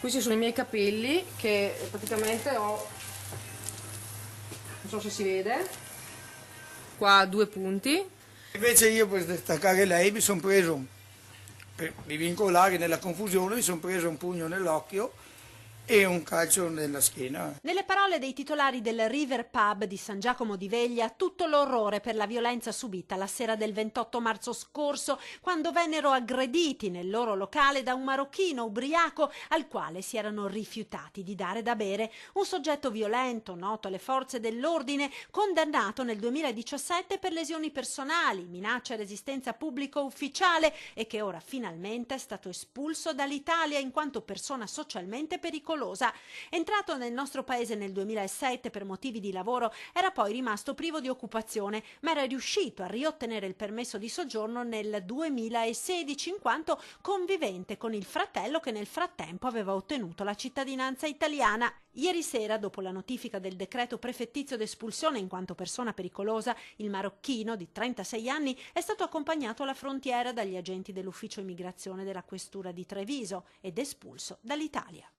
Qui ci sono i miei capelli che praticamente ho, non so se si vede, qua 2 punti. Invece io per staccare lei mi sono preso, per rivincolare nella confusione, mi sono preso un pugno nell'occhio e un calcio nella schiena. Nelle parole dei titolari del River Pub di San Giacomo di Veglia, tutto l'orrore per la violenza subita la sera del 28 marzo scorso, quando vennero aggrediti nel loro locale da un marocchino ubriaco al quale si erano rifiutati di dare da bere. Un soggetto violento, noto alle forze dell'ordine, condannato nel 2017 per lesioni personali, minaccia e resistenza pubblico ufficiale e che ora finalmente è stato espulso dall'Italia in quanto persona socialmente pericolosa. Entrato nel nostro paese nel 2007 per motivi di lavoro, era poi rimasto privo di occupazione, ma era riuscito a riottenere il permesso di soggiorno nel 2016 in quanto convivente con il fratello che nel frattempo aveva ottenuto la cittadinanza italiana. Ieri sera, dopo la notifica del decreto prefettizio d'espulsione in quanto persona pericolosa, il marocchino di 36 anni è stato accompagnato alla frontiera dagli agenti dell'ufficio immigrazione della questura di Treviso ed espulso dall'Italia.